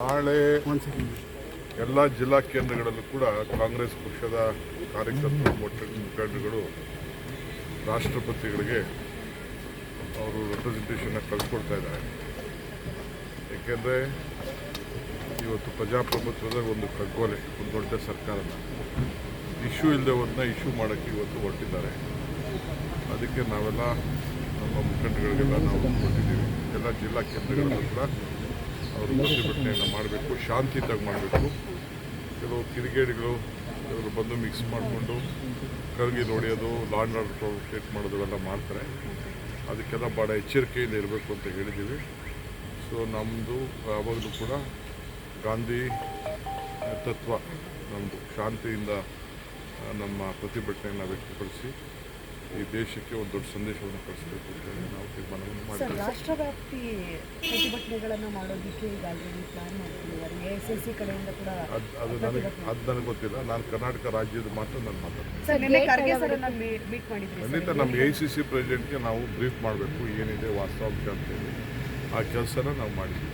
ನಾಳೆ ಎಲ್ಲ ಜಿಲ್ಲಾ ಕೇಂದ್ರಗಳಲ್ಲೂ ಕೂಡ ಕಾಂಗ್ರೆಸ್ ಪಕ್ಷದ ಕಾರ್ಯಕರ್ತರು ಮುಖಂಡರುಗಳು ರಾಷ್ಟ್ರಪತಿಗಳಿಗೆ ಅವರು ರೆಪ್ರೆಸೆಂಟೇಷನ್ನ ಕಳಿಸ್ಕೊಡ್ತಾ ಇದ್ದಾರೆ. ಏಕೆಂದರೆ ಇವತ್ತು ಪ್ರಜಾಪ್ರಭುತ್ವದ ಒಂದು ಕಗ್ಗೋಲೆ, ಒಂದು ದೊಡ್ಡ ಸರ್ಕಾರದ ಇಶ್ಯೂ ಇಲ್ಲದವ್ರನ್ನ ಇಶ್ಯೂ ಮಾಡೋಕ್ಕೆ ಇವತ್ತು ಹೊರಟಿದ್ದಾರೆ. ಅದಕ್ಕೆ ನಾವೆಲ್ಲ ನಮ್ಮ ಮುಖಂಡಗಳಿಗೆಲ್ಲ ನಾವು ಕೊಟ್ಟಿದ್ದೀವಿ. ಎಲ್ಲ ಜಿಲ್ಲಾ ಕೇಂದ್ರಗಳಲ್ಲೂ ಕೂಡ ಅವರು ಪ್ರತಿಭಟನೆಯನ್ನು ಮಾಡಬೇಕು, ಶಾಂತಿಯುತವಾಗಿ ಮಾಡಬೇಕು. ಕೆಲವು ಕಿಡಿಗೇಡಿಗಳು ಇವರು ಬಂದು ಮಿಕ್ಸ್ ಮಾಡಿಕೊಂಡು ಕರಗಿ ನೋಡಿಯೋದು, ಲಾಂಡ್ ಆರ್ಡರ್ ಕ್ರಿಯೇಟ್ ಮಾಡೋದು ಎಲ್ಲ ಮಾಡ್ತಾರೆ. ಅದಕ್ಕೆಲ್ಲ ಭಾಳ ಎಚ್ಚರಿಕೆಯಿಂದ ಇರಬೇಕು ಅಂತ ಹೇಳಿದ್ದೀವಿ. ಸೊ ನಮ್ಮದು ಯಾವಾಗಲೂ ಕೂಡ ಗಾಂಧಿ ತತ್ವ, ನಮ್ಮದು ಶಾಂತಿಯಿಂದ ನಮ್ಮ ಪ್ರತಿಭಟನೆಯನ್ನು ವ್ಯಕ್ತಪಡಿಸಿ ಈ ದೇಶಕ್ಕೆ ಒಂದು ದೊಡ್ಡ ಸಂದೇಶವನ್ನು ಕಳಿಸಬೇಕು ಅಂತ ಹೇಳಿ ನಾವು ತೀರ್ಮಾನವನ್ನು ಮಾಡಿದ್ದೀವಿ. ರಾಷ್ಟ್ರವ್ಯಾಪಿ ಪ್ರತಿಭಟನೆಗಳನ್ನು ಮಾಡೋದಕ್ಕೆ ಈಗ ಆಲ್ರೆಡಿ ಪ್ಲಾನ್ ಮಾಡ್ತಿದ್ದಾರೆ. ಎಐಸಿಸಿ ಕಡೆಯಿಂದ ಕೂಡ ಅದು ನನಗೆ ಗೊತ್ತಿಲ್ಲ. ನಾನು ಕರ್ನಾಟಕ ರಾಜ್ಯದ ಮಾತ್ರ ನಾನು ಮಾತಾಡ್ತೀನಿ. ಖಂಡಿತ ನಮ್ಮ ಎಐಸಿಸಿ ಪ್ರೆಸಿಡೆಂಟ್ಗೆ ನಾವು ಬ್ರೀಫ್ ಮಾಡಬೇಕು, ಏನಿದೆ ವಾಸ್ತವಾಂಶ ಅಂತೇಳಿ. ಆ ಕೆಲಸನ ನಾವು ಮಾಡಿದ್ದೀವಿ.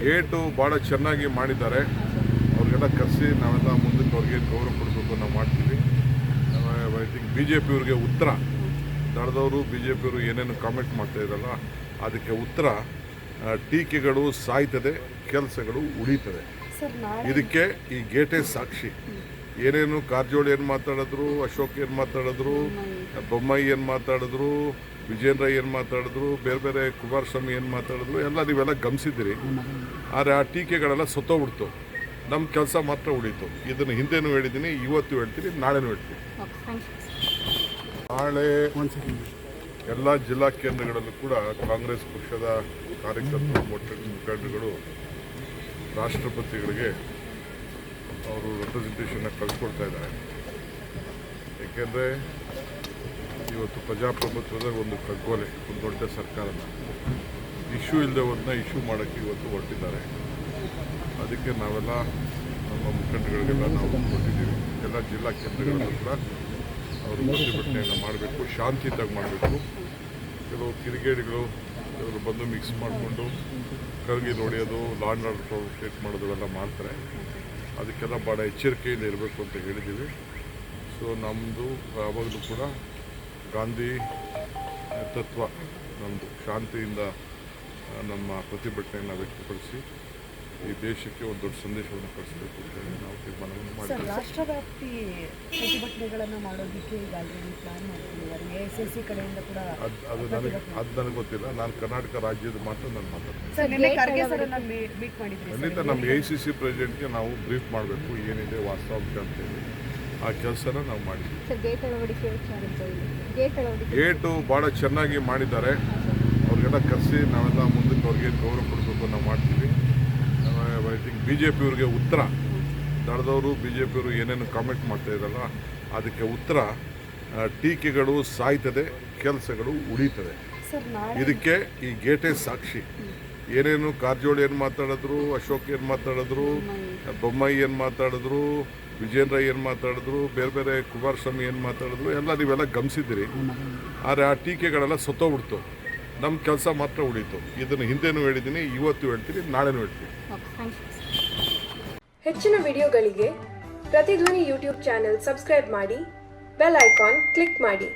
ಗೇಟು ಭಾಳ ಚೆನ್ನಾಗಿ ಮಾಡಿದ್ದಾರೆ. ಅವ್ರಿಗೆಲ್ಲ ಕರೆಸಿ ನಾವೆಲ್ಲ ಮುಂದಕ್ಕೆ ಅವ್ರಿಗೆ ಗೌರವ ಕೊಡಬೇಕು, ನಾವು ಮಾಡ್ತೀವಿ. ಐ ಥಿಂಕ್ BJP ಉತ್ತರ ದಳದವರು BJP ಏನೇನು ಕಾಮೆಂಟ್ ಮಾಡ್ತಾ ಇದ್ರಲ್ಲ, ಅದಕ್ಕೆ ಉತ್ತರ ಟೀಕೆಗಳು ಸಾಯ್ತದೆ, ಕೆಲಸಗಳು ಉಳಿತದೆ. ಇದಕ್ಕೆ ಈ ಗೇಟೇ ಸಾಕ್ಷಿ. ಏನೇನು ಕಾರಜೋಳ ಏನು ಮಾತಾಡಿದ್ರು, ಅಶೋಕ್ ಏನು ಮಾತಾಡಿದ್ರು, ಬೊಮ್ಮಾಯಿ ಏನು ಮಾತಾಡಿದ್ರು, ವಿಜೇಂದ್ರ ಏನು ಮಾತಾಡಿದ್ರು, ಬೇರೆ ಬೇರೆ ಕುಮಾರಸ್ವಾಮಿ ಏನು ಮಾತಾಡಿದ್ರು ಎಲ್ಲ ನೀವೆಲ್ಲ ಗಮನಿಸಿದ್ದೀರಿ. ಆದರೆ ಆ ಟೀಕೆಗಳೆಲ್ಲ ಸತ್ತೋಗ್ಬಿಡ್ತು, ನಮ್ಮ ಕೆಲಸ ಮಾತ್ರ ಉಳೀತು. ಇದನ್ನು ಹಿಂದೆನೂ ಹೇಳಿದ್ದೀನಿ, ಇವತ್ತು ಹೇಳ್ತೀನಿ, ನಾಳೆನೂ ಹೇಳ್ತೀನಿ. ನಾಳೆ ಎಲ್ಲ ಜಿಲ್ಲಾ ಕೇಂದ್ರಗಳಲ್ಲೂ ಕೂಡ ಕಾಂಗ್ರೆಸ್ ಪಕ್ಷದ ಕಾರ್ಯಕರ್ತರು ಮುಖಂಡರುಗಳು ರಾಷ್ಟ್ರಪತಿಗಳಿಗೆ ಅವರು ರೆಪ್ರೆಸೆಂಟೇಷನ್ನ ಕಳಿಸ್ಕೊಡ್ತಾ ಇದ್ದಾರೆ. ಏಕೆಂದರೆ ಇವತ್ತು ಪ್ರಜಾಪ್ರಭುತ್ವದ ಒಂದು ಕಗ್ಗೋಲೆ, ಒಂದು ದೊಡ್ಡ ಸರ್ಕಾರದ ಇಶ್ಯೂ ಇಲ್ಲದವ್ರನ್ನ ಇಶ್ಯೂ ಮಾಡೋಕ್ಕೆ ಇವತ್ತು ಹೊರಟಿದ್ದಾರೆ. ಅದಕ್ಕೆ ನಾವೆಲ್ಲ ನಮ್ಮ ಮುಖಂಡಗಳಿಗೆಲ್ಲ ನಾವು ಕೊಟ್ಟಿದ್ದೀವಿ. ಎಲ್ಲ ಜಿಲ್ಲಾ ಕೇಂದ್ರಗಳಲ್ಲೂ ಕೂಡ ಅವರು ಪ್ರತಿಭಟನೆಯನ್ನು ಮಾಡಬೇಕು, ಶಾಂತಿಯುತವಾಗಿ ಮಾಡಬೇಕು. ಕೆಲವು ಕಿಡಿಗೇಡಿಗಳು ಇವರು ಬಂದು ಮಿಕ್ಸ್ ಮಾಡಿಕೊಂಡು ಕರಗಿ ನೋಡಿಯೋದು, ಲಾಂಡ್ ಆರ್ಡರ್ ಕ್ರಿಯೇಟ್ ಮಾಡೋದು ಎಲ್ಲ ಮಾಡ್ತಾರೆ. ಅದಕ್ಕೆಲ್ಲ ಭಾಳ ಎಚ್ಚರಿಕೆಯಿಂದ ಇರಬೇಕು ಅಂತ ಹೇಳಿದ್ದೀವಿ. ಸೊ ನಮ್ಮದು ಯಾವಾಗಲೂ ಕೂಡ ಗಾಂಧಿ ತತ್ವ, ನಮ್ಮದು ಶಾಂತಿಯಿಂದ ನಮ್ಮ ಪ್ರತಿಭಟನೆಯನ್ನು ವ್ಯಕ್ತಪಡಿಸಿ ಈ ದೇಶಕ್ಕೆ ಒಂದು ದೊಡ್ಡ ಸಂದೇಶವನ್ನು ಕಳಿಸಬೇಕು ಅಂತ ಹೇಳಿ ನಾವು ತೀರ್ಮಾನವನ್ನು ಮಾಡಿದ್ದೀವಿ. ರಾಷ್ಟ್ರವ್ಯಾಪಿ ಪ್ರತಿಭಟನೆಗಳನ್ನು ಮಾಡೋದಕ್ಕೆ ಈಗ ಆಲ್ರೆಡಿ ಪ್ಲಾನ್ ಮಾಡ್ತಿದ್ದಾರೆ. ಎಐಸಿಸಿ ಕಡೆಯಿಂದ ಕೂಡ ಅದು ನನಗೆ ಗೊತ್ತಿಲ್ಲ. ನಾನು ಕರ್ನಾಟಕ ರಾಜ್ಯದ ಮಾತ್ರ ನಾನು ಮಾತಾಡ್ತೀನಿ. ಖಂಡಿತ ನಮ್ಮ ಎಐಸಿಸಿ ಪ್ರೆಸಿಡೆಂಟ್ಗೆ ನಾವು ಬ್ರೀಫ್ ಮಾಡಬೇಕು, ಏನಿದೆ ವಾಸ್ತವಾಂಶ ಅಂತೇಳಿ. ಆ ಕೆಲಸನ ನಾವು ಮಾಡಿದ್ದೀವಿ. ಗೇಟು ಭಾಳ ಚೆನ್ನಾಗಿ ಮಾಡಿದ್ದಾರೆ. ಅವ್ರಿಗೆಲ್ಲ ಕರೆಸಿ ನಾವೆಲ್ಲ ಮುಂದಕ್ಕೆ ಅವ್ರಿಗೆ ಗೌರವ ಕೊಡಬೇಕು, ನಾವು ಮಾಡ್ತೀವಿ. ಐ ಥಿಂಕ್ BJP ಉತ್ತರ ದಳದವರು BJP ಏನೇನು ಕಾಮೆಂಟ್ ಮಾಡ್ತಾ ಇದ್ರಲ್ಲ, ಅದಕ್ಕೆ ಉತ್ತರ ಟೀಕೆಗಳು ಸಾಯ್ತದೆ, ಕೆಲಸಗಳು ಉಳಿತದೆ. ಇದಕ್ಕೆ ಈ ಗೇಟೇ ಸಾಕ್ಷಿ. ಏನೇನು ಕಾರಜೋಳ ಏನು ಮಾತಾಡಿದ್ರು, ಅಶೋಕ್ ಏನು ಮಾತಾಡಿದ್ರು, ಬೊಮ್ಮಾಯಿ ಏನು ಮಾತಾಡಿದ್ರು, ವಿಜೇಂದ್ರ ಏನು ಮಾತಾಡಿದ್ರು, ಬೇರೆ ಬೇರೆ ಕುಮಾರಸ್ವಾಮಿ ಏನು ಮಾತಾಡಿದ್ರು ಎಲ್ಲ ನೀವೆಲ್ಲ ಗಮನಿಸಿದ್ದೀರಿ. ಆದರೆ ಆ ಟೀಕೆಗಳೆಲ್ಲ ಸತ್ತೋಗ್ಬಿಡ್ತು, ನಮ್ಮ ಕೆಲಸ ಮಾತ್ರ ಉಳೀತು. ಇದನ್ನು ಹಿಂದೆನೂ ಹೇಳಿದ್ದೀನಿ, ಇವತ್ತು ಹೇಳ್ತೀನಿ, ನಾಳೆನೂ ಹೇಳ್ತೀನಿ. ಹೆಚ್ಚಿನ ವಿಡಿಯೋಗಳಿಗೆ ಪ್ರತಿಧ್ವನಿ ಯೂಟ್ಯೂಬ್ ಚಾನೆಲ್ ಸಬ್ಸ್ಕ್ರೈಬ್ ಮಾಡಿ, ಬೆಲ್ ಐಕಾನ್ ಕ್ಲಿಕ್ ಮಾಡಿ.